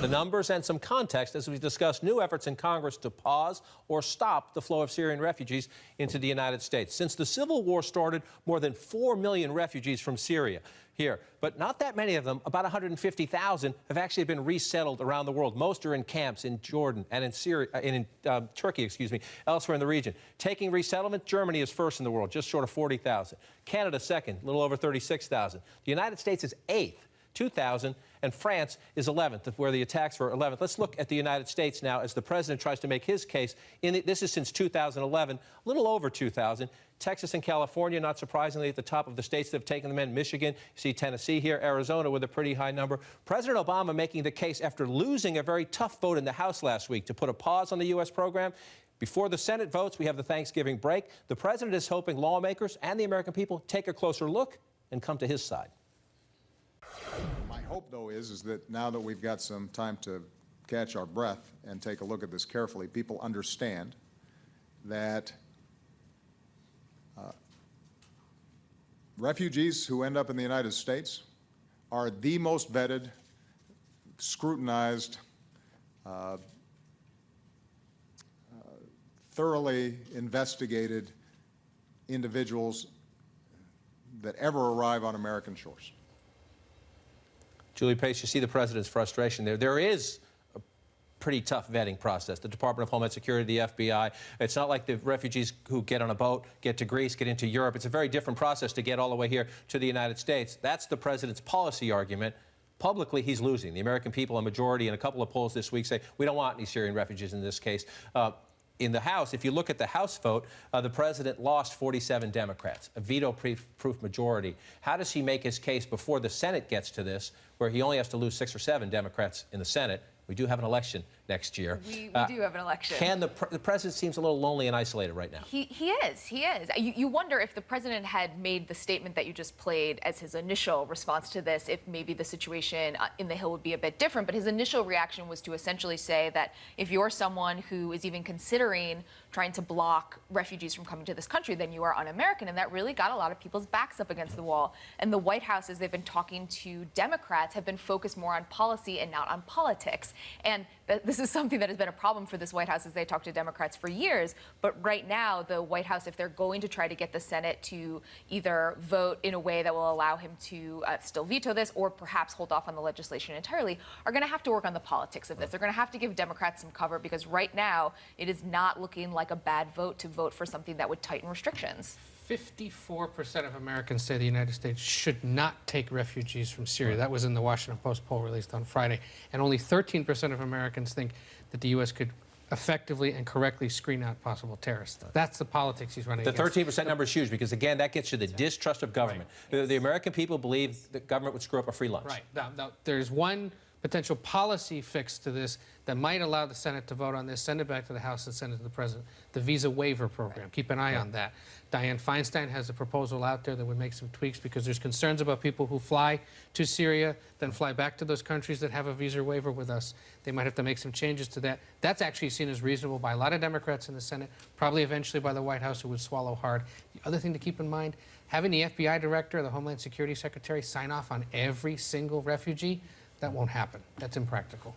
The numbers and some context as we discuss new efforts in Congress to pause or stop the flow of Syrian refugees into the United States. Since the civil war started, more than 4 million refugees from Syria here, but not that many of them, about 150,000, have actually been resettled around the world. Most are in camps in Jordan and in Syria, in Turkey, elsewhere in the region. Taking resettlement, Germany is first in the world, just short of 40,000. Canada second, a little over 36,000. The United States is eighth, 2,000, and France is 11th, where the attacks were 11th. Let's look at the United States now as the president tries to make his case. This is since 2011, a little over 2,000. Texas and California, not surprisingly, at the top of the states that have taken them in. Michigan, you see Tennessee here, Arizona with a pretty high number. President Obama making the case after losing a very tough vote in the House last week to put a pause on the U.S. program. Before the Senate votes, we have the Thanksgiving break. The president is hoping lawmakers and the American people take a closer look and come to his side. My hope, though, is that now that we've got some time to catch our breath and take a look at this carefully, people understand that refugees who end up in the United States are the most vetted, scrutinized, thoroughly investigated individuals that ever arrive on American shores. Julie Pace, you see the president's frustration there. There is a pretty tough vetting process. The Department of Homeland Security, the FBI. It's not like the refugees who get on a boat, get to Greece, get into Europe. It's a very different process to get all the way here to the United States. That's the president's policy argument. Publicly, he's losing. The American people, a majority in a couple of polls this week, say we don't want any Syrian refugees in this case. In the House, if you look at the House vote, the president lost 47 Democrats, a veto-proof majority. How does he make his case before the Senate gets to this, where he only has to lose 6 or 7 Democrats in the Senate? We do have an election next year. We do have an election. The president seems a little lonely and isolated right now. He is. You wonder if the president had made the statement that you just played as his initial response to this, if maybe the situation in the Hill would be a bit different. But his initial reaction was to essentially say that if you're someone who is even considering trying to block refugees from coming to this country, then you are un-American. And that really got a lot of people's backs up against the wall. And the White House, as they've been talking to Democrats, have been focused more on policy and not on politics. And this is something that has been a problem for this White House as they talk to Democrats for years. But right now, the White House, if they're going to try to get the Senate to either vote in a way that will allow him to still veto this or perhaps hold off on the legislation entirely, are going to have to work on the politics of this. They're going to have to give Democrats some cover because right now it is not looking like a bad vote to vote for something that would tighten restrictions. 54% of Americans say the United States should not take refugees from Syria. That was in the Washington Post poll released on Friday. And only 13% of Americans think that the U.S. could effectively and correctly screen out possible terrorists. That's the politics he's running The against. 13% number is huge because, again, that gets you the distrust of government. Right. The American people believe the government would screw up a free lunch. Right. Now, there's one potential policy fix to this that might allow the Senate to vote on this, send it back to the House and send it to the President, the visa waiver program. Keep an eye on that. Dianne Feinstein has a proposal out there that would make some tweaks because there's concerns about people who fly to Syria, then fly back to those countries that have a visa waiver with us. They might have to make some changes to that. That's actually seen as reasonable by a lot of Democrats in the Senate, probably eventually by the White House, who would swallow hard. The other thing to keep in mind, having the FBI director, the Homeland Security Secretary, sign off on every single refugee, that won't happen. That's impractical.